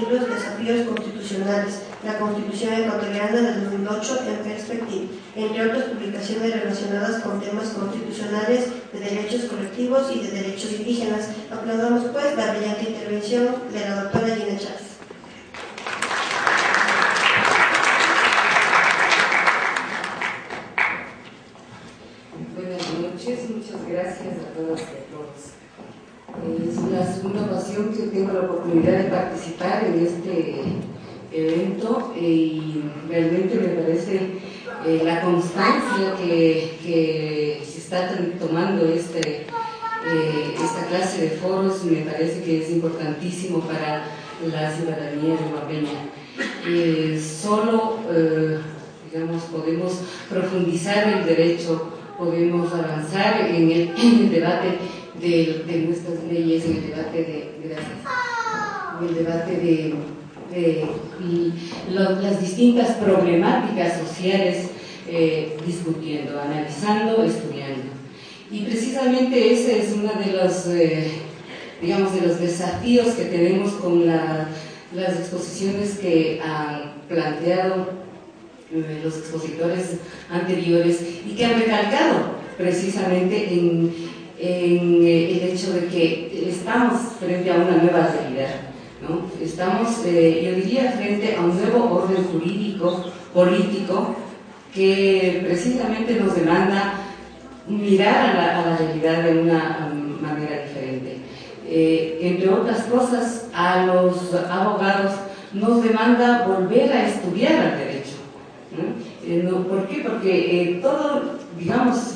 libros Desafíos Constitucionales, la Constitución Ecuatoriana de 2008 en perspectiva, entre otras publicaciones relacionadas con temas constitucionales de derechos colectivos y de derechos indígenas. Aplaudamos pues la brillante intervención de la doctora Gina Chávez. Muchas gracias a todas y a todos. Es la segunda ocasión que tengo la oportunidad de participar en este evento y realmente me parece la constancia que se está tomando esta clase de foros me parece que es importantísimo para la ciudadanía ribareña. Solo digamos, podemos profundizar el derecho, podemos avanzar en el debate de nuestras leyes, en el debate de las distintas problemáticas sociales, discutiendo, analizando, estudiando. Y precisamente ese es uno de los, digamos, de los desafíos que tenemos con las exposiciones que han planteado los expositores anteriores y que han recalcado precisamente en el hecho de que estamos frente a una nueva realidad, ¿no? Estamos, yo diría, frente a un nuevo orden jurídico, político, que precisamente nos demanda mirar a la realidad de una manera diferente. Entre otras cosas, a los abogados nos demanda volver a estudiar al derecho, ¿no? ¿Por qué? Porque todo, digamos,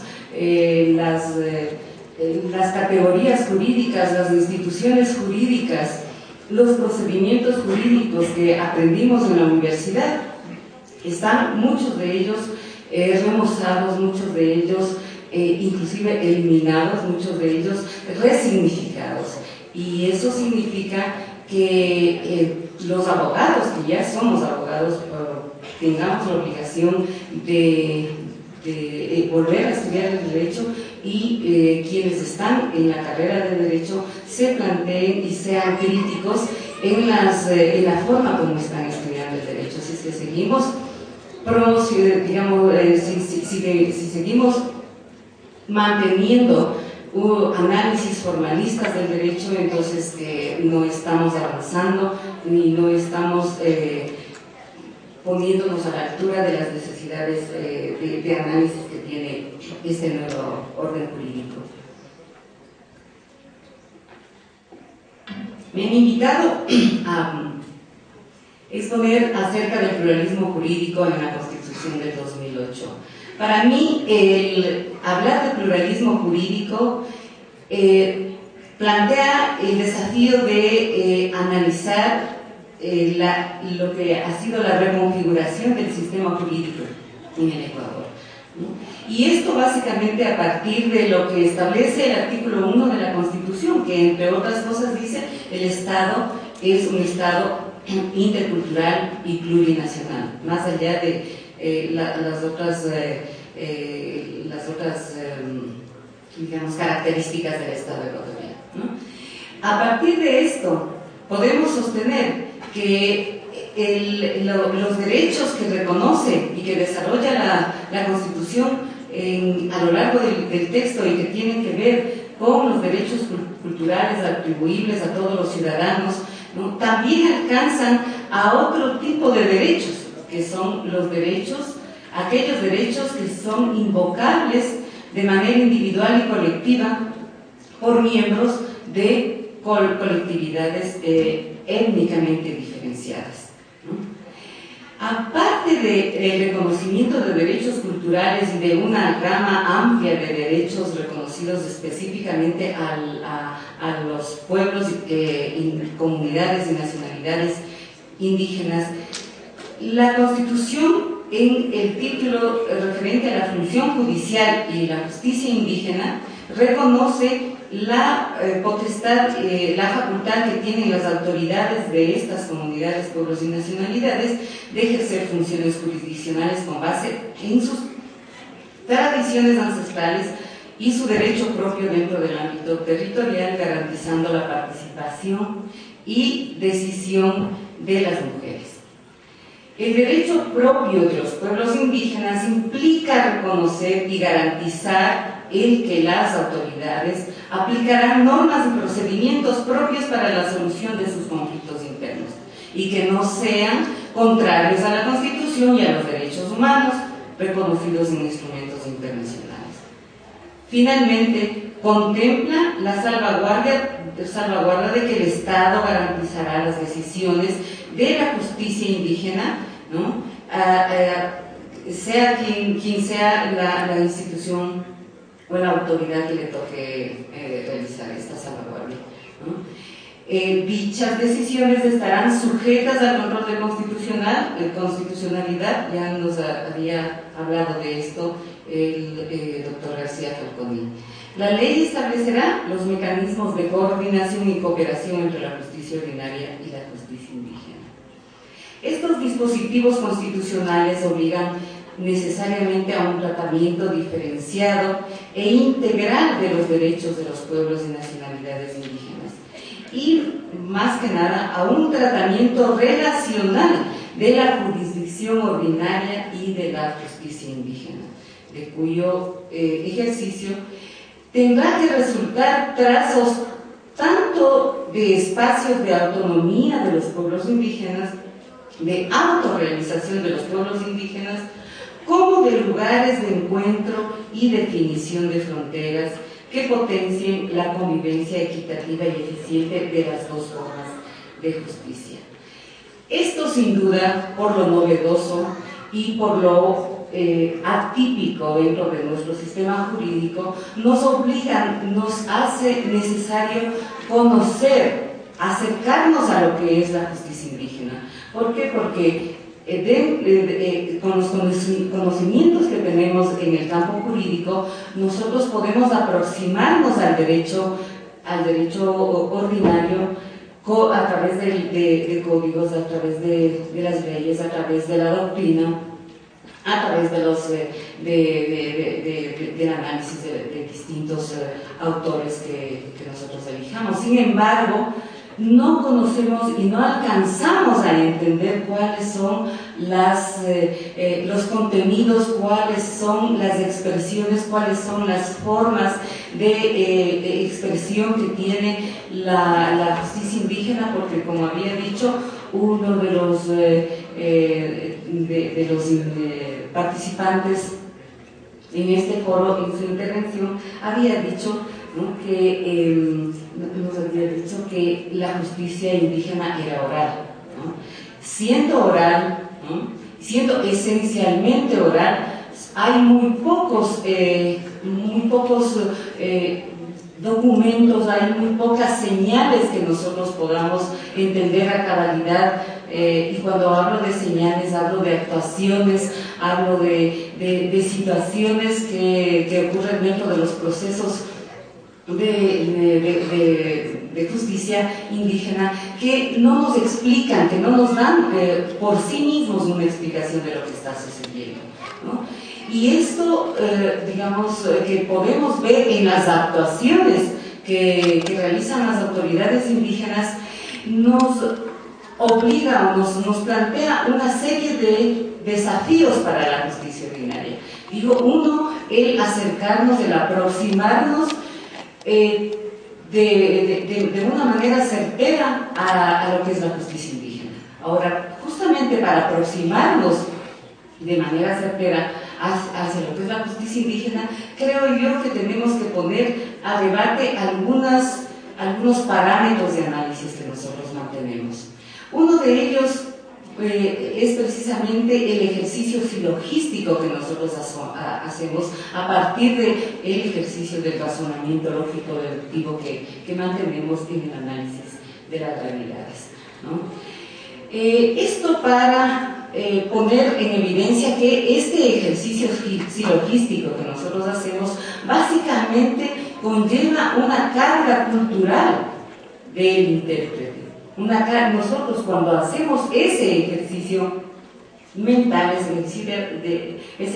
las categorías jurídicas, las instituciones jurídicas, los procedimientos jurídicos que aprendimos en la universidad, están muchos de ellos remozados, muchos de ellos inclusive eliminados, muchos de ellos resignificados. Y eso significa que los abogados, que ya somos abogados, tengamos la obligación de volver a estudiar el derecho y quienes están en la carrera de derecho se planteen y sean críticos en la forma como están estudiando el derecho. Si es que seguimos, digamos, si seguimos manteniendo análisis formalistas del derecho, entonces no estamos avanzando ni no estamos poniéndonos a la altura de las necesidades de análisis que tiene este nuevo orden jurídico. Me han invitado a exponer acerca del pluralismo jurídico en la Constitución del 2008. Para mí, el hablar de pluralismo jurídico plantea el desafío de analizar lo que ha sido la reconfiguración del sistema jurídico en el Ecuador, ¿no? Y esto básicamente a partir de lo que establece el artículo 1 de la Constitución, que entre otras cosas dice el Estado es un Estado intercultural y plurinacional, más allá de las otras digamos, características del Estado ecuatoriano, ¿no? A partir de esto podemos sostener que los derechos que reconoce y que desarrolla la Constitución a lo largo del texto y que tienen que ver con los derechos culturales atribuibles a todos los ciudadanos, ¿no? También alcanzan a otro tipo de derechos, que son los derechos, aquellos derechos que son invocables de manera individual y colectiva por miembros de colectividades étnicamente diferenciadas, ¿no? Aparte del reconocimiento de derechos culturales y de una gama amplia de derechos reconocidos específicamente a los pueblos y comunidades y nacionalidades indígenas, la Constitución, en el título referente a la función judicial y la justicia indígena, reconoce la potestad, la facultad que tienen las autoridades de estas comunidades, pueblos y nacionalidades de ejercer funciones jurisdiccionales con base en sus tradiciones ancestrales y su derecho propio dentro del ámbito territorial, garantizando la participación y decisión de las mujeres. El derecho propio de los pueblos indígenas implica reconocer y garantizar el que las autoridades aplicarán normas y procedimientos propios para la solución de sus conflictos internos y que no sean contrarios a la Constitución y a los derechos humanos reconocidos en instrumentos internacionales. Finalmente, contempla la salvaguarda de que el Estado garantizará las decisiones de la justicia indígena, ¿no? Sea quien sea la institución o la autoridad que le toque realizar esta salvaguardia, ¿no? Dichas decisiones estarán sujetas al control de constitucionalidad, ya nos había hablado de esto el doctor García Falconi. La ley establecerá los mecanismos de coordinación y cooperación entre la justicia ordinaria y la justicia indígena. Estos dispositivos constitucionales obligan necesariamente a un tratamiento diferenciado e integral de los derechos de los pueblos y nacionalidades indígenas y, más que nada, a un tratamiento relacional de la jurisdicción ordinaria y de la justicia indígena, de cuyo ejercicio tendrá que resultar trazos tanto de espacios de autonomía de los pueblos indígenas, de autorrealización de los pueblos indígenas, como de lugares de encuentro y definición de fronteras que potencien la convivencia equitativa y eficiente de las dos formas de justicia. Esto, sin duda, por lo novedoso y por lo atípico dentro de nuestro sistema jurídico, nos obliga, nos hace necesario conocer, acercarnos a lo que es la justicia indígena. ¿Por qué? Porque con los conocimientos que tenemos en el campo jurídico, nosotros podemos aproximarnos al derecho ordinario a través de códigos, a través de las leyes, a través de la doctrina, a través de los del análisis de distintos autores que nosotros elijamos. Sin embargo, no conocemos y no alcanzamos a entender cuáles son los contenidos, cuáles son las expresiones, cuáles son las formas de expresión que tiene la justicia indígena, porque, como había dicho, uno de los participantes en este foro, en su intervención, había dicho, ¿no?, nos había dicho que la justicia indígena era oral, ¿no? Siendo oral, ¿no?, siendo esencialmente oral, hay muy pocos documentos, hay muy pocas señales que nosotros podamos entender a cabalidad. Y cuando hablo de señales, hablo de actuaciones, hablo de situaciones que ocurren dentro de los procesos de justicia indígena, que no nos explican, que no nos dan por sí mismos una explicación de lo que está sucediendo, ¿no? Y esto, digamos, que podemos ver en las actuaciones que realizan las autoridades indígenas, nos obliga o nos plantea una serie de desafíos para la justicia ordinaria. Digo, uno, el acercarnos, el aproximarnos de una manera certera a lo que es la justicia indígena. Ahora, justamente para aproximarnos de manera certera hacia lo que es la justicia indígena, creo yo que tenemos que poner a debate algunos parámetros de análisis que nosotros mantenemos. Uno de ellos es precisamente el ejercicio silogístico que nosotros hacemos a partir del ejercicio del razonamiento lógico deductivo que mantenemos en el análisis de las realidades, ¿no? Esto para poner en evidencia que este ejercicio silogístico que nosotros hacemos básicamente conlleva una carga cultural del intérprete. Nosotros, cuando hacemos ese ejercicio mental, ese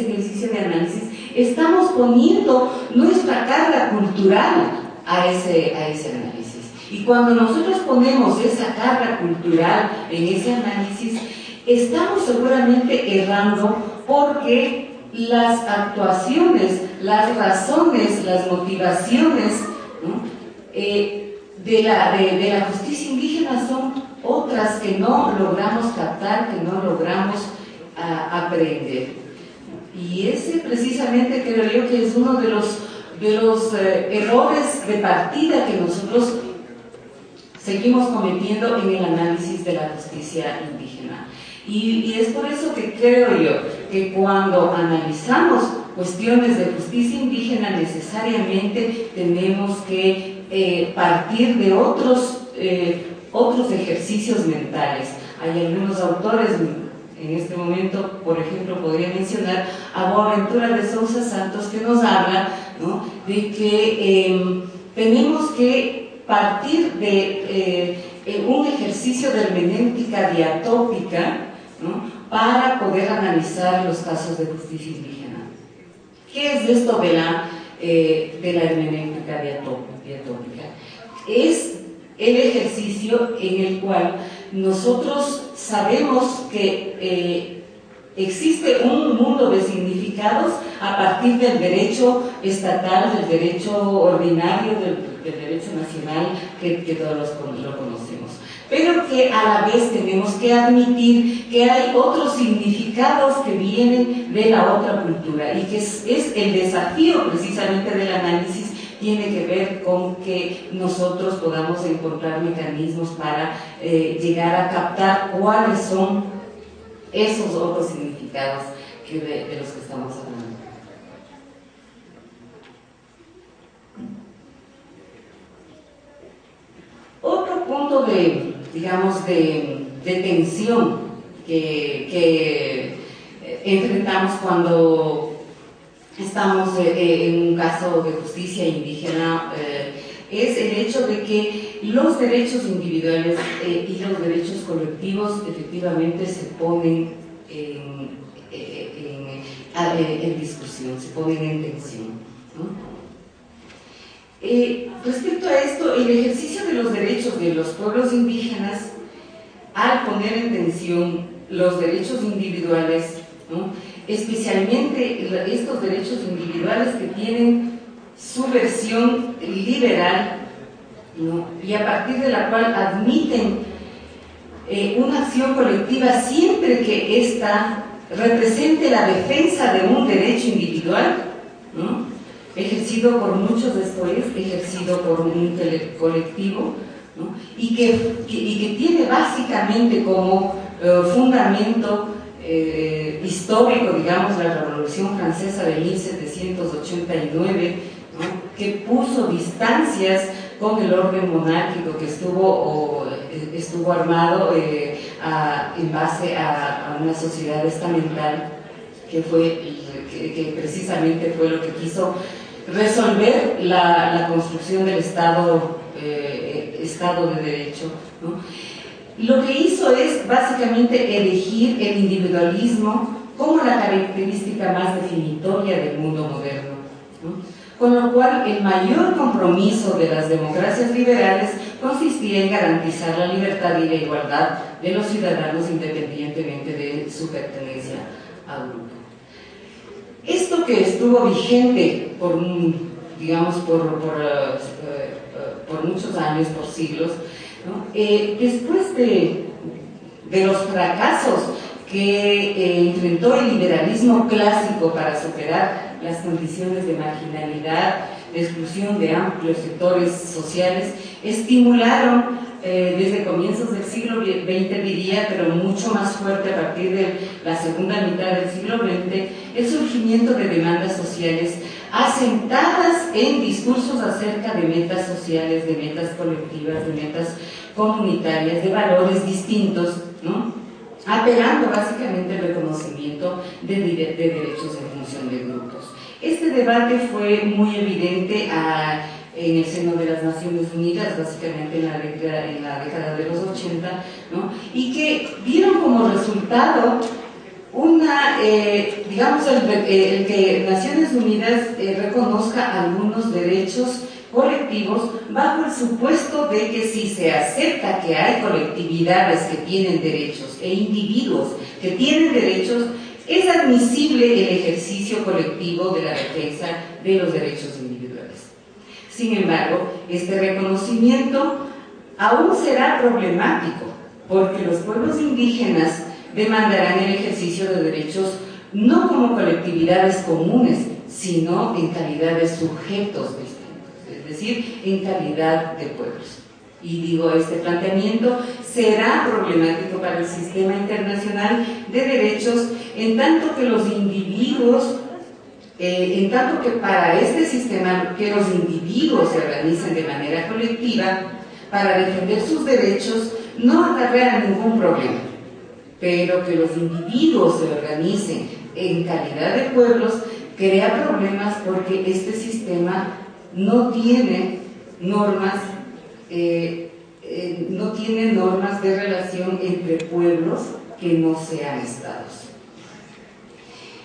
ejercicio de análisis, estamos poniendo nuestra carga cultural a ese análisis. Y cuando nosotros ponemos esa carga cultural en ese análisis, estamos seguramente errando porque las actuaciones, las razones, las motivaciones, ¿no?, de la justicia indígena son otras que no logramos captar, que no logramos aprender. Y ese precisamente creo yo que es uno de los errores de partida que nosotros seguimos cometiendo en el análisis de la justicia indígena. Y es por eso que creo yo que cuando analizamos cuestiones de justicia indígena necesariamente tenemos que partir de otros ejercicios mentales. Hay algunos autores, en este momento, por ejemplo, podría mencionar a Boaventura de Sousa Santos, que nos habla, ¿no?, de que tenemos que partir de un ejercicio de hermenéutica diatópica, ¿no?, para poder analizar los casos de justicia indígena. ¿Qué es esto de la hermenéutica diatópica? Es el ejercicio en el cual nosotros sabemos que existe un mundo de significados a partir del derecho estatal, del derecho ordinario, del derecho nacional que todos lo conocemos. Pero que a la vez tenemos que admitir que hay otros significados que vienen de la otra cultura y que es el desafío precisamente del análisis. Tiene que ver con que nosotros podamos encontrar mecanismos para llegar a captar cuáles son esos otros significados de los que estamos hablando. Otro punto de tensión que enfrentamos cuando estamos en un caso de justicia indígena es el hecho de que los derechos individuales y los derechos colectivos efectivamente se ponen en discusión, se ponen en tensión, ¿no? Respecto a esto, el ejercicio de los derechos de los pueblos indígenas, al poner en tensión los derechos individuales, ¿no?, especialmente estos derechos individuales que tienen su versión liberal, ¿no?, y a partir de la cual admiten una acción colectiva siempre que ésta represente la defensa de un derecho individual, ¿no?, ejercido por muchos, esto es, ejercido por un colectivo, ¿no?, y que tiene básicamente como fundamento histórico, digamos, la Revolución Francesa de 1789, ¿no?, que puso distancias con el orden monárquico que estuvo armado en base a una sociedad estamental que precisamente fue lo que quiso resolver la construcción del Estado de Derecho, ¿no? Lo que hizo es básicamente elegir el individualismo como la característica más definitoria del mundo moderno, ¿no? Con lo cual el mayor compromiso de las democracias liberales consistía en garantizar la libertad y la igualdad de los ciudadanos independientemente de su pertenencia a un grupo. Esto que estuvo vigente por muchos años, por siglos, ¿no?, después de los fracasos que enfrentó el liberalismo clásico para superar las condiciones de marginalidad, de exclusión de amplios sectores sociales, estimularon desde comienzos del siglo XX, diría, pero mucho más fuerte a partir de la segunda mitad del siglo XX, el surgimiento de demandas sociales asentadas en discursos acerca de metas sociales, de metas colectivas, de metas comunitarias, de valores distintos, ¿no?, apelando básicamente al reconocimiento de derechos en función de grupos. Este debate fue muy evidente en el seno de las Naciones Unidas, básicamente en la década de los 80, ¿no?, y que dieron como resultado el que Naciones Unidas reconozca algunos derechos colectivos bajo el supuesto de que si se acepta que hay colectividades que tienen derechos e individuos que tienen derechos, es admisible el ejercicio colectivo de la defensa de los derechos individuales. Sin embargo, este reconocimiento aún será problemático, porque los pueblos indígenas demandarán el ejercicio de derechos no como colectividades comunes, sino en calidad de sujetos distintos, es decir, en calidad de pueblos. Y digo, este planteamiento será problemático para el sistema internacional de derechos, en tanto que los individuos, en tanto que para este sistema, que los individuos se organicen de manera colectiva para defender sus derechos, no acarrea ningún problema, pero que los individuos se organicen en calidad de pueblos crea problemas, porque este sistema no tiene normas de relación entre pueblos que no sean estados.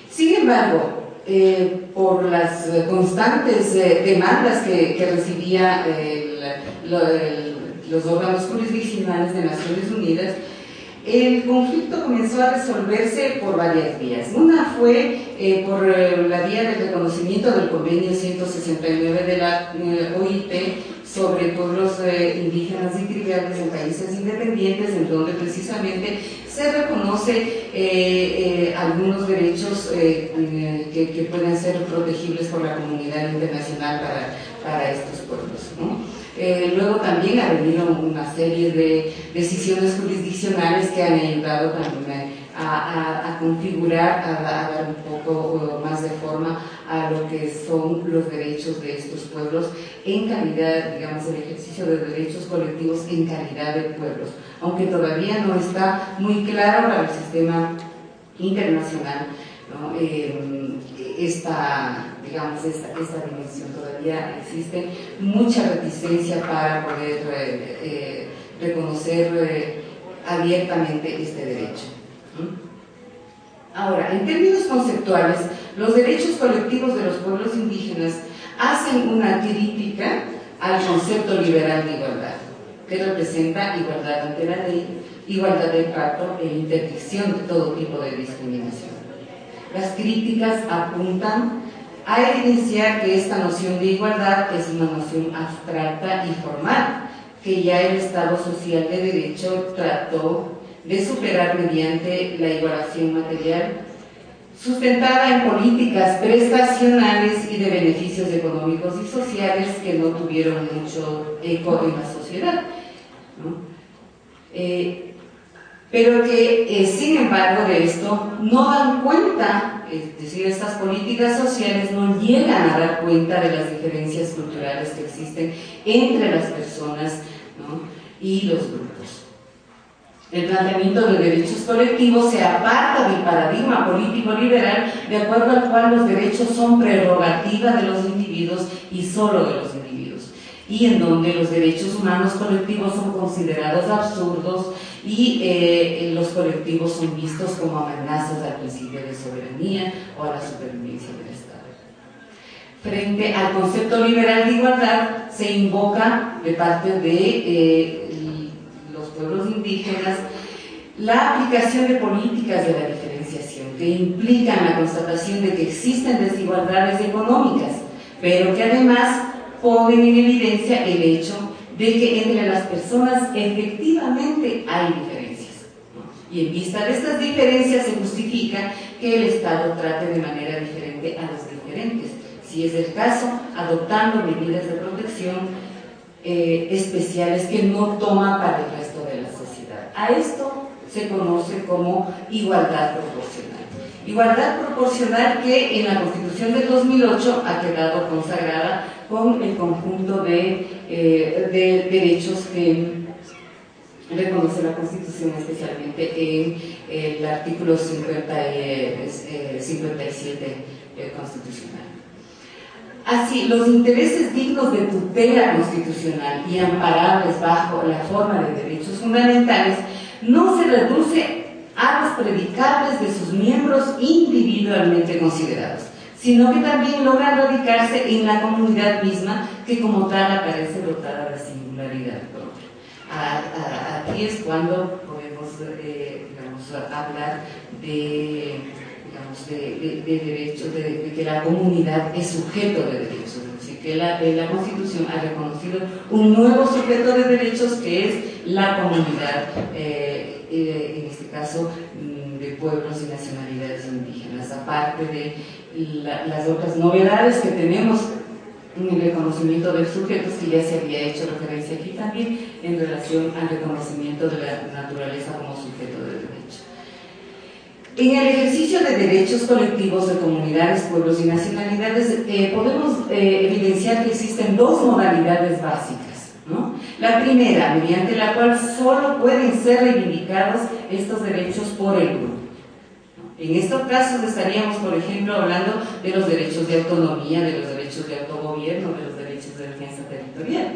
Sin embargo, por las constantes demandas que recibía los órganos jurisdiccionales de Naciones Unidas, el conflicto comenzó a resolverse por varias vías. Una fue por la vía del reconocimiento del convenio 169 de la OIT sobre pueblos indígenas y tribales en países independientes, en donde precisamente se reconoce algunos derechos que pueden ser protegibles por la comunidad internacional para estos pueblos, ¿no? Luego también ha venido una serie de decisiones jurisdiccionales que han ayudado también a configurar, a dar un poco más de forma a lo que son los derechos de estos pueblos en calidad, digamos, el ejercicio de derechos colectivos en calidad de pueblos, aunque todavía no está muy claro para el sistema internacional, ¿no? Esta dimensión, todavía existe mucha reticencia para poder reconocer abiertamente este derecho. Ahora, en términos conceptuales, los derechos colectivos de los pueblos indígenas hacen una crítica al concepto liberal de igualdad, que representa igualdad ante la ley, igualdad de trato e interdicción de todo tipo de discriminación. Las críticas apuntan a evidenciar que esta noción de igualdad es una noción abstracta y formal, que ya el Estado social de derecho trató de superar mediante la igualación material, sustentada en políticas prestacionales y de beneficios económicos y sociales que no tuvieron mucho eco en la sociedad, ¿no? Pero que, sin embargo, de esto no dan cuenta, es decir, estas políticas sociales no llegan a dar cuenta de las diferencias culturales que existen entre las personas, ¿no?, y los grupos. El planteamiento de derechos colectivos se aparta del paradigma político liberal, de acuerdo al cual los derechos son prerrogativa de los individuos y solo de los individuos, y en donde los derechos humanos colectivos son considerados absurdos y los colectivos son vistos como amenazas al principio de soberanía o a la supervivencia del Estado. Frente al concepto liberal de igualdad, se invoca de parte de los pueblos indígenas la aplicación de políticas de la diferenciación, que implican la constatación de que existen desigualdades económicas, pero que además ponen en evidencia el hecho de que entre las personas efectivamente hay diferencias, ¿no? Y en vista de estas diferencias se justifica que el Estado trate de manera diferente a los diferentes, si es el caso, adoptando medidas de protección especiales que no toma para el resto de la sociedad. A esto se conoce como igualdad proporcional. Igualdad proporcional que en la Constitución del 2008 ha quedado consagrada con el conjunto de derechos que reconoce la Constitución, especialmente en el artículo 57 constitucional. Así, los intereses dignos de tutela constitucional y amparables bajo la forma de derechos fundamentales no se reduce a los predicables de sus miembros individualmente considerados, sino que también logran radicarse en la comunidad misma, que como tal aparece dotada de singularidad propia. Aquí es cuando podemos hablar de derechos, de que la comunidad es sujeto de derechos, es decir, que la Constitución ha reconocido un nuevo sujeto de derechos que es la comunidad, en este caso de pueblos y nacionalidades indígenas, aparte de las otras novedades que tenemos en el reconocimiento de sujetos, que ya se había hecho referencia aquí también en relación al reconocimiento de la naturaleza como sujeto de derecho. En el ejercicio de derechos colectivos de comunidades, pueblos y nacionalidades, podemos evidenciar que existen dos modalidades básicas, ¿no? La primera, mediante la cual solo pueden ser reivindicados estos derechos por el grupo. En estos casos estaríamos, por ejemplo, hablando de los derechos de autonomía, de los derechos de autogobierno, de los derechos de defensa territorial,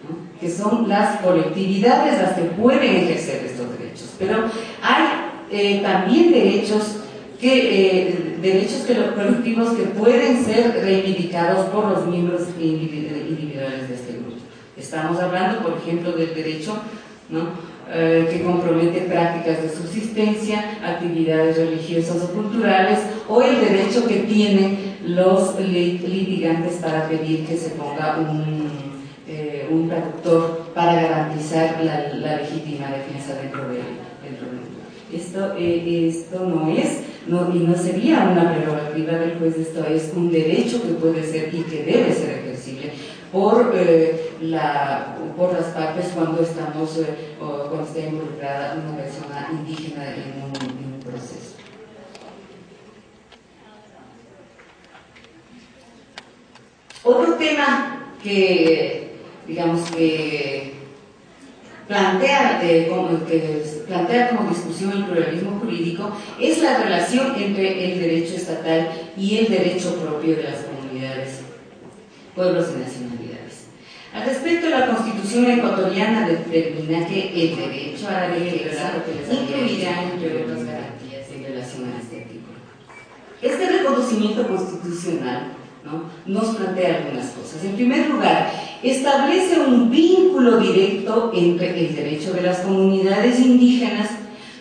¿no? Que son las colectividades las que pueden ejercer estos derechos. Pero hay también derechos colectivos que pueden ser reivindicados por los miembros individuales de este grupo. Estamos hablando, por ejemplo, del derecho, ¿no?, que compromete prácticas de subsistencia, actividades religiosas o culturales, o el derecho que tienen los litigantes para pedir que se ponga un traductor para garantizar la legítima defensa dentro del grupo. Esto no sería una prerrogativa del juez, esto es un derecho que puede ser y que debe ser ejercible por las partes cuando está involucrada una persona indígena en un proceso. Otro tema que, digamos, que plantea como discusión el pluralismo jurídico es la relación entre el derecho estatal y el derecho propio de las comunidades, pueblos y nacionalidades. Al respecto, la Constitución ecuatoriana determina que el derecho a la defensa incluirá, entre otras garantías, en relación a este artículo. Este reconocimiento constitucional, ¿no?, nos plantea algunas cosas. En primer lugar, establece un vínculo directo entre el derecho de las comunidades indígenas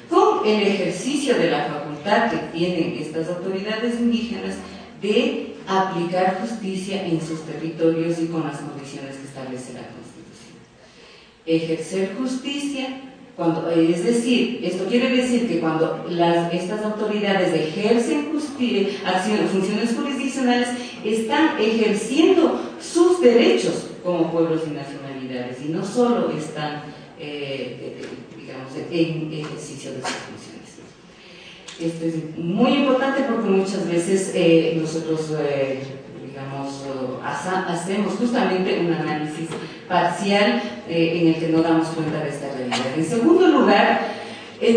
con el ejercicio de la facultad que tienen estas autoridades indígenas de aplicar justicia en sus territorios y con las condiciones que establece la Constitución. Ejercer justicia, es decir, esto quiere decir que cuando estas autoridades ejercen funciones jurisdiccionales, están ejerciendo sus derechos como pueblos y nacionalidades y no solo están, digamos, en ejercicio de sus funciones. Esto es muy importante porque muchas veces nosotros, hacemos justamente un análisis parcial en el que no damos cuenta de esta realidad. En segundo lugar,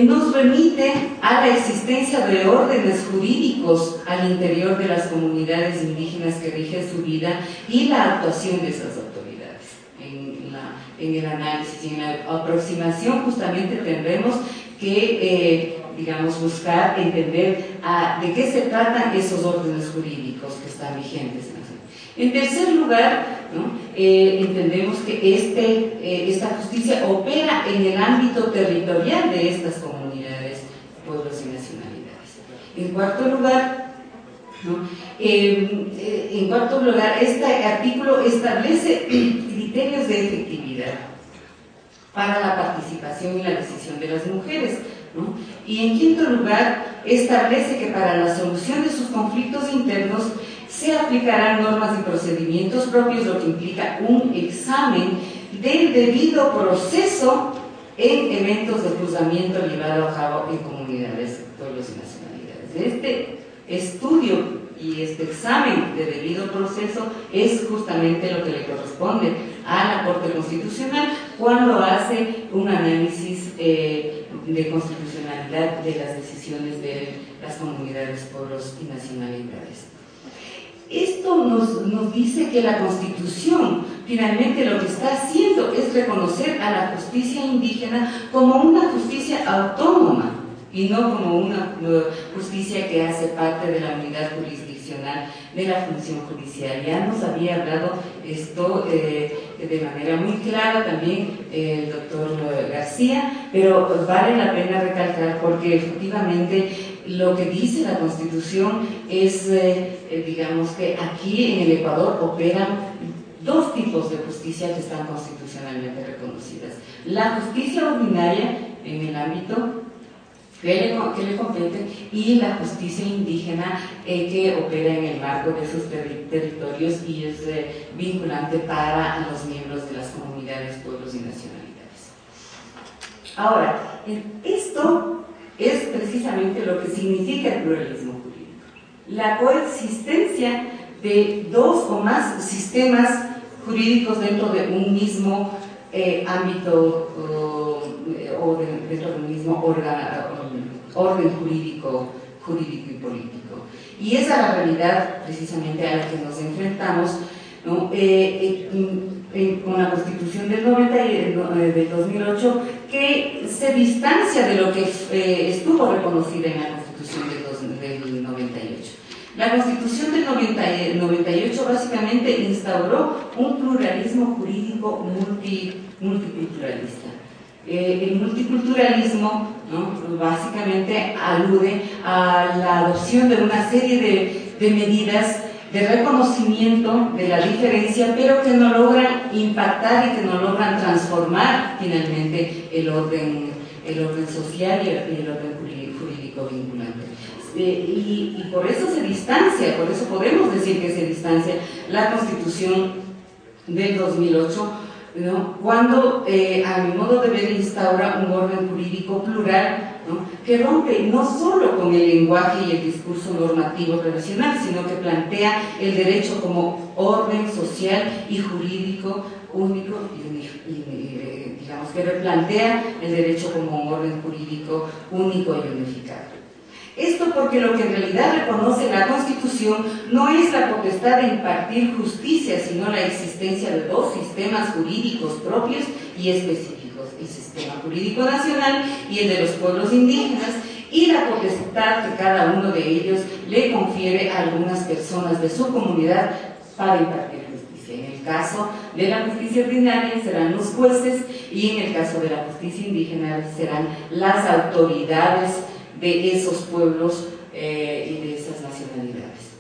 nos remite a la existencia de órdenes jurídicos al interior de las comunidades indígenas que rigen su vida y la actuación de esas autoridades. En el análisis y en la aproximación justamente tendremos que buscar entender de qué se tratan esos órdenes jurídicos que están vigentes. En tercer lugar, ¿no?, entendemos que esta justicia opera en el ámbito territorial de estas comunidades, pueblos y nacionalidades. En cuarto lugar, este artículo establece criterios de efectividad para la participación y la decisión de las mujeres, ¿no? Y en quinto lugar, establece que para la solución de sus conflictos internos se aplicarán normas y procedimientos propios, lo que implica un examen del debido proceso en eventos de juzgamiento llevado a cabo en comunidades, pueblos y nacionalidades. Este estudio y este examen de debido proceso es justamente lo que le corresponde a la Corte Constitucional cuando hace un análisis de constitucionalidad de las decisiones de las comunidades, pueblos y nacionalidades. Esto nos dice que la Constitución finalmente lo que está haciendo es reconocer a la justicia indígena como una justicia autónoma y no como una justicia que hace parte de la unidad jurisdiccional de la función judicial. Ya nos había hablado esto de manera muy clara también el doctor García, pero vale la pena recalcar porque efectivamente lo que dice la Constitución es, digamos que aquí en el Ecuador operan dos tipos de justicia que están constitucionalmente reconocidas. La justicia ordinaria en el ámbito que le compete y la justicia indígena que opera en el marco de sus territorios y es vinculante para los miembros de las comunidades, pueblos y nacionalidades. Ahora, esto es precisamente lo que significa el pluralismo jurídico. La coexistencia de dos o más sistemas jurídicos dentro de un mismo ámbito o dentro de un mismo orden jurídico y político. Y esa es la realidad precisamente a la que nos enfrentamos, ¿no? Con la Constitución del 2008, que se distancia de lo que estuvo reconocida en la Constitución del 98. La Constitución del 98 básicamente instauró un pluralismo jurídico multiculturalista. El multiculturalismo, ¿no?, básicamente alude a la adopción de una serie de medidas de reconocimiento de la diferencia, pero que no logran impactar y que no logran transformar finalmente el orden social y el orden jurídico vinculante. Y por eso se distancia, por eso podemos decir que se distancia la Constitución del 2008, ¿no?, cuando a mi modo de ver instaura un orden jurídico plural, ¿no?, que rompe no solo con el lenguaje y el discurso normativo tradicional, sino que plantea el derecho como orden social y jurídico único y digamos que replantea el derecho como un orden jurídico único y unificado. Esto porque lo que en realidad reconoce la Constitución no es la potestad de impartir justicia, sino la existencia de dos sistemas jurídicos propios y específicos, el sistema jurídico nacional y el de los pueblos indígenas, y la potestad que cada uno de ellos le confiere a algunas personas de su comunidad para impartir justicia. En el caso de la justicia ordinaria serán los jueces y en el caso de la justicia indígena serán las autoridades de esos pueblos y de esas nacionalidades.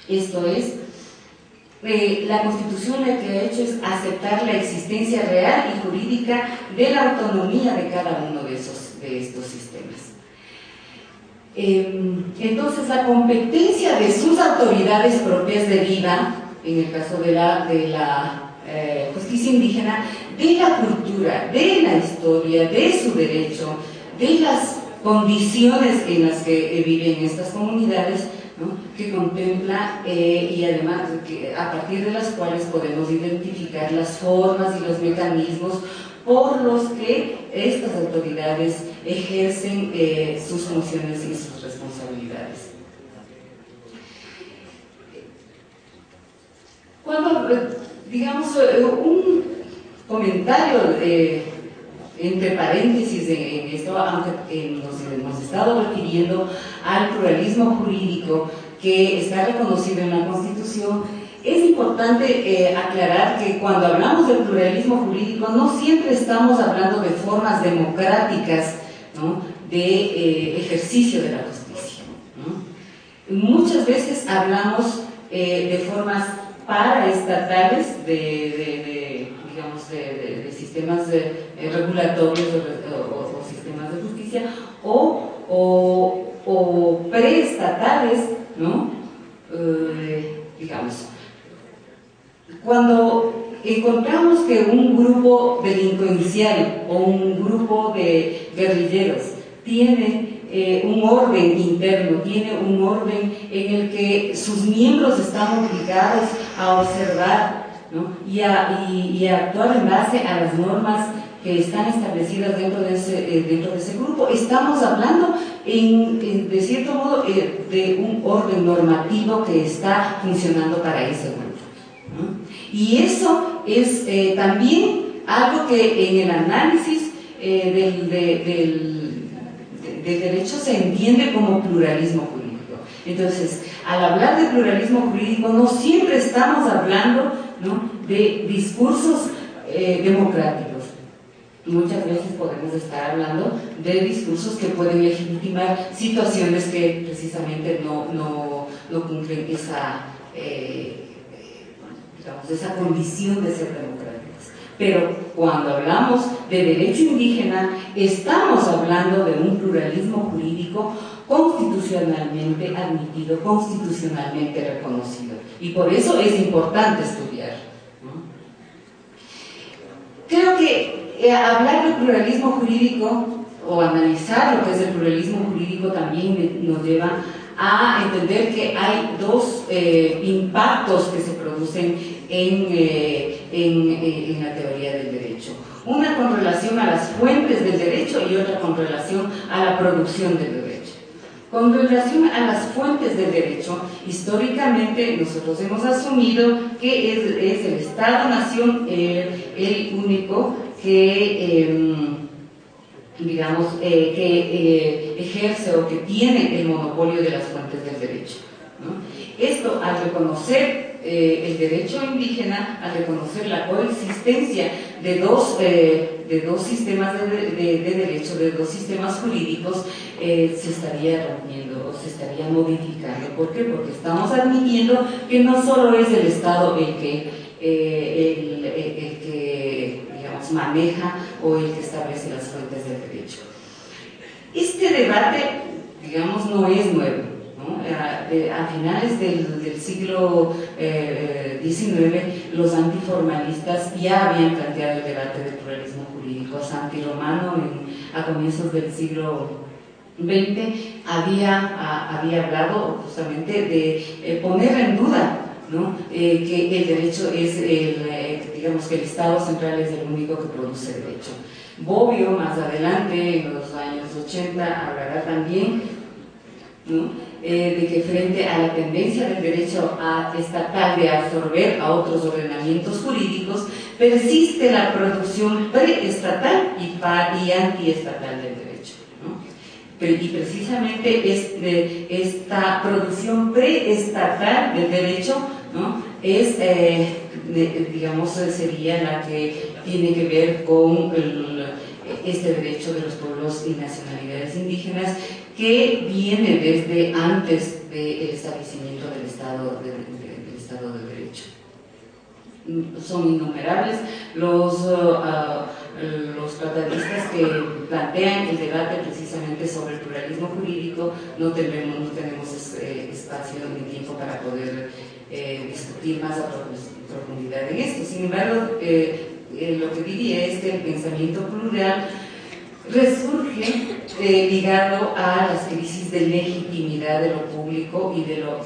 Esto es, la Constitución lo que ha hecho es aceptar la existencia real y jurídica de la autonomía de cada uno de estos sistemas. Entonces, la competencia de sus autoridades propias deriva, en el caso de la justicia indígena, de la cultura, de la historia, de su derecho, de las condiciones en las que viven estas comunidades, ¿no?, que contempla y además a partir de las cuales podemos identificar las formas y los mecanismos por los que estas autoridades ejercen sus funciones y sus responsabilidades. Cuando, digamos, un comentario entre paréntesis en esto, aunque nos hemos estado refiriendo al pluralismo jurídico que está reconocido en la Constitución, es importante aclarar que cuando hablamos del pluralismo jurídico no siempre estamos hablando de formas democráticas, ¿no?, de ejercicio de la justicia, ¿no? Muchas veces hablamos de formas paraestatales digamos, de sistemas regulatorios o sistemas de justicia o preestatales, ¿no? Digamos, cuando encontramos que un grupo delincuencial o un grupo de guerrilleros tiene un orden interno, tiene un orden en el que sus miembros están obligados a observar, ¿no?, y a actuar en base a las normas que están establecidas dentro de ese grupo. Estamos hablando, de cierto modo, de un orden normativo que está funcionando para ese grupo, ¿no? Y eso es también algo que en el análisis de derecho se entiende como pluralismo jurídico. Entonces, al hablar de pluralismo jurídico, no siempre estamos hablando, ¿no?, de discursos democráticos. Muchas veces podemos estar hablando de discursos que pueden legitimar situaciones que precisamente no cumplen esa, digamos, esa condición de ser democráticos. Pero cuando hablamos de derecho indígena, estamos hablando de un pluralismo jurídico constitucionalmente admitido, constitucionalmente reconocido. Y por eso es importante estudiar, ¿no? Creo que hablar de pluralismo jurídico o analizar lo que es el pluralismo jurídico también nos lleva a entender que hay dos impactos que se producen en la teoría del derecho. Una con relación a las fuentes del derecho y otra con relación a la producción del derecho. Con relación a las fuentes del derecho, históricamente nosotros hemos asumido que es el Estado-Nación el único que, digamos, que ejerce o que tiene el monopolio de las fuentes del derecho, ¿no? Esto, al reconocer el derecho indígena, al reconocer la coexistencia de dos sistemas de derecho, de dos sistemas jurídicos, se estaría rompiendo o se estaría modificando. ¿Por qué? Porque estamos admitiendo que no solo es el Estado el que digamos, maneja o el que establece las fuentes del derecho. Este debate, digamos, no es nuevo, ¿no? A finales del siglo XIX, los antiformalistas ya habían planteado el debate del pluralismo jurídico. Santi Romano, a comienzos del siglo XX, había hablado justamente de poner en duda, ¿no?, que el derecho es digamos que el Estado central es el único que produce derecho. Bobbio, más adelante, en los años 80, hablará también, ¿no?, de que frente a la tendencia del derecho estatal de absorber a otros ordenamientos jurídicos, persiste la producción preestatal y antiestatal del derecho, ¿no? Y precisamente esta producción preestatal del derecho, ¿no?, es, digamos, sería la que tiene que ver con este derecho de los pueblos y nacionalidades indígenas, que viene desde antes del establecimiento del Estado de Derecho. Son innumerables los tratadistas que plantean el debate precisamente sobre el pluralismo jurídico. No tenemos espacio ni tiempo para poder discutir más a profundidad en esto. Sin embargo, lo que diría es que el pensamiento plural resurge ligado a las crisis de legitimidad de lo público y de lo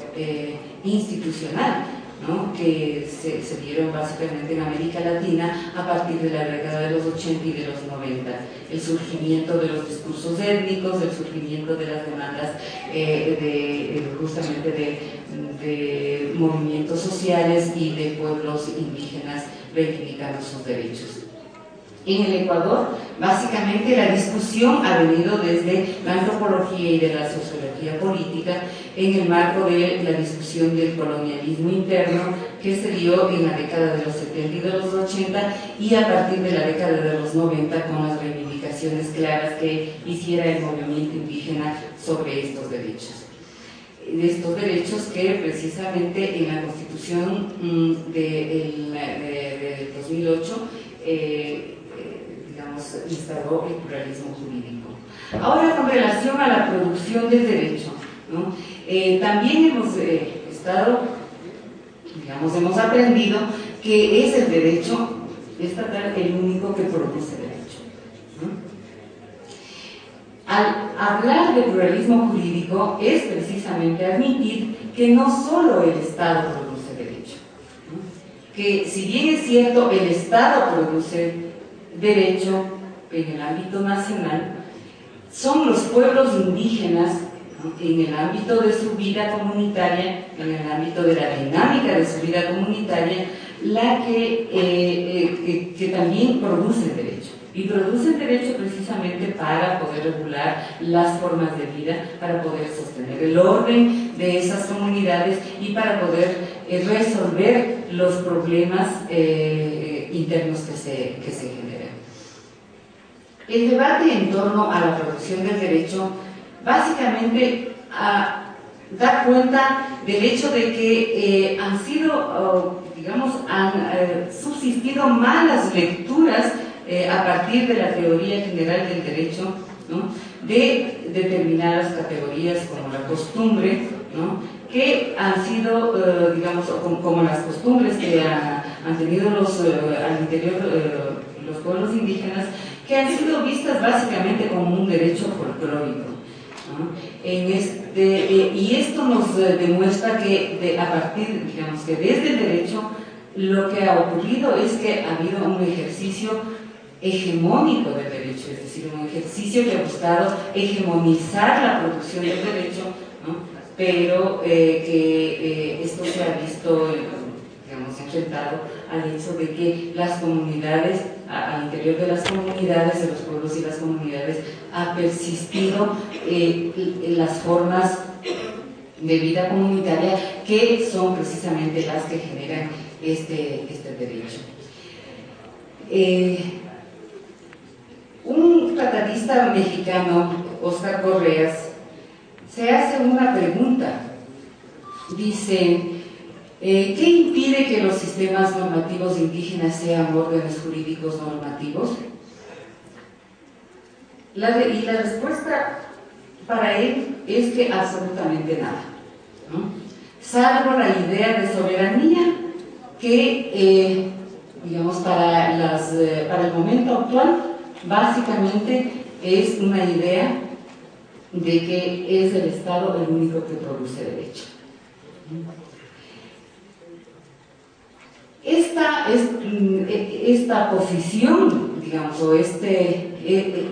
institucional, ¿no?, que se dieron básicamente en América Latina a partir de la década de los 80 y de los 90. El surgimiento de los discursos étnicos, el surgimiento de las demandas justamente de movimientos sociales y de pueblos indígenas reivindicando sus derechos. En el Ecuador, básicamente la discusión ha venido desde la antropología y de la sociología política en el marco de la discusión del colonialismo interno que se dio en la década de los 70 y de los 80, y a partir de la década de los 90 con las reivindicaciones claras que hiciera el movimiento indígena sobre estos derechos. De estos derechos que precisamente en la Constitución del 2008 instauró el pluralismo jurídico. Ahora, con relación a la producción del derecho, ¿no?, también hemos hemos aprendido que es el derecho estatal el único que produce derecho, ¿no? Al hablar de pluralismo jurídico es precisamente admitir que no solo el Estado produce derecho, ¿no?, que si bien es cierto el Estado produce derecho en el ámbito nacional, son los pueblos indígenas, ¿no?, en el ámbito de su vida comunitaria, en el ámbito de la dinámica de su vida comunitaria, la que también produce derecho. y producen derecho precisamente para poder regular las formas de vida, para poder sostener el orden de esas comunidades y para poder resolver los problemas internos que se generan. El debate en torno a la producción del derecho básicamente da cuenta del hecho de que han sido, han subsistido malas lecturas a partir de la teoría general del derecho, ¿no?, de determinadas categorías como la costumbre, ¿no?, que han sido, como las costumbres que han tenido al interior los pueblos indígenas, que han sido vistas básicamente como un derecho folclórico, ¿no? Y esto nos demuestra que a partir, que desde el derecho lo que ha ocurrido es que ha habido un ejercicio hegemónico del derecho, es decir, un ejercicio que ha buscado hegemonizar la producción del derecho, ¿no?, pero que esto se ha visto, enfrentado al hecho de que las comunidades, al interior de las comunidades, de los pueblos y las comunidades, ha persistido las formas de vida comunitaria que son precisamente las que generan este derecho. Un tratadista mexicano, Óscar Correas, se hace una pregunta. Dice: ¿qué impide que los sistemas normativos indígenas sean órdenes jurídicos normativos? Y la respuesta para él es que absolutamente nada, ¿no?, salvo la idea de soberanía que, para el momento actual, básicamente es una idea de que es el Estado el único que produce derecho. Esta posición, o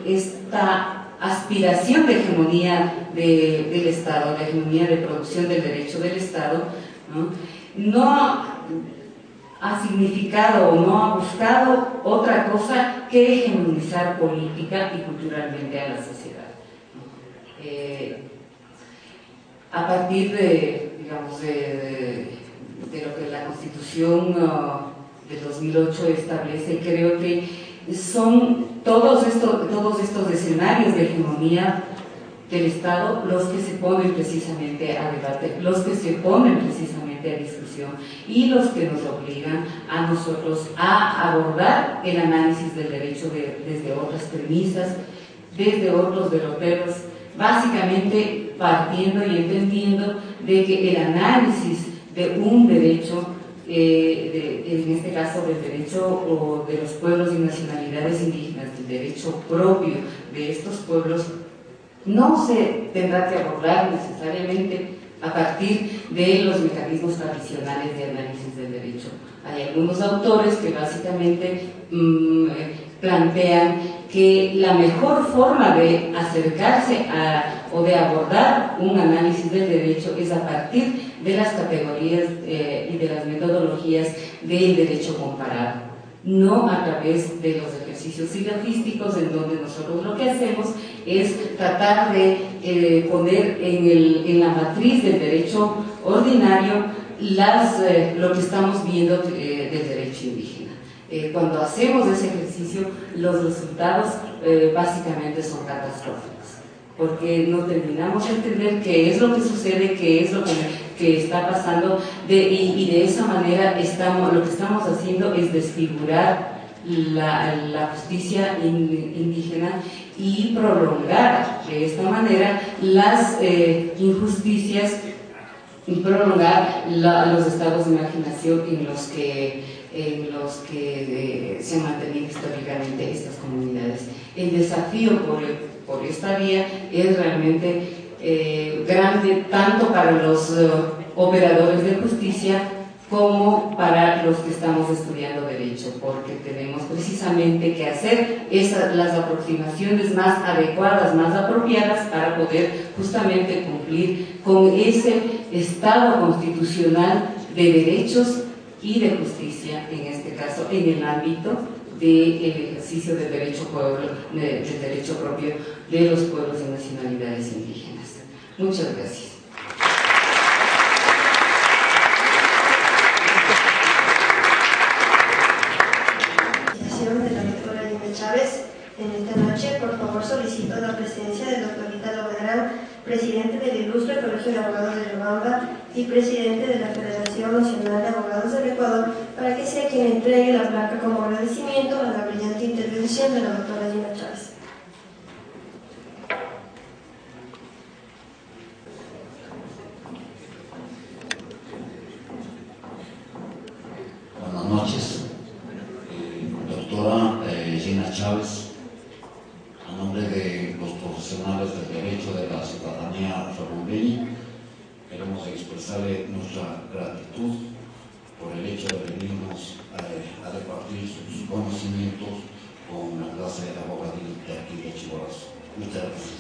esta aspiración de hegemonía del Estado, de hegemonía de producción del derecho del Estado, no ha significado o no ha buscado otra cosa que hegemonizar política y culturalmente a la sociedad. A partir de lo que la Constitución del 2008 establece, creo que son todos estos escenarios de hegemonía del Estado los que se ponen precisamente a debate, los que se ponen precisamente a discusión y los que nos obligan a nosotros a abordar el análisis del derecho desde otras premisas, desde otros derroteros, básicamente partiendo y entendiendo de que el análisis de un derecho, en este caso del derecho de los pueblos y nacionalidades indígenas, del derecho propio de estos pueblos, no se tendrá que abordar necesariamente a partir de los mecanismos tradicionales de análisis del derecho. Hay algunos autores que básicamente plantean que la mejor forma de acercarse o de abordar un análisis del derecho es a partir de las categorías y de las metodologías del derecho comparado, no a través de los ejercicios silogísticos, en donde nosotros lo que hacemos es tratar de poner en la matriz del derecho ordinario lo que estamos viendo del derecho indígena. Cuando hacemos ese ejercicio, los resultados básicamente son catastróficos, porque no terminamos de entender qué es lo que sucede, qué es lo que está pasando, y de esa manera lo que estamos haciendo es desfigurar la justicia indígena y prolongar de esta manera las injusticias y prolongar los estados de marginación en los que se han mantenido históricamente estas comunidades. El desafío por esta vía es realmente grande, tanto para los operadores de justicia como para los que estamos estudiando derecho, porque tenemos precisamente que hacer las aproximaciones más adecuadas, más apropiadas, para poder justamente cumplir con ese Estado constitucional de derechos y de justicia, en este caso en el ámbito del ejercicio del derecho propio de los pueblos y nacionalidades indígenas. Muchas gracias. De la doctora Lina Chávez. En esta noche, por favor, solicito la presencia del doctor Italo Beltrán, presidente del Ilustre Colegio de Abogados de Riobamba y presidente de la Federación Nacional de Abogados del Ecuador, para que sea quien entregue la placa como agradecimiento a la brillante intervención de la doctora Lina Chávez. Buenas noches, doctora Gina Chávez. A nombre de los profesionales del derecho de la ciudadanía riobambeña, queremos expresarle nuestra gratitud por el hecho de venirnos a departir sus conocimientos con la clase de abogadía de aquí de Chimborazo. Muchas gracias.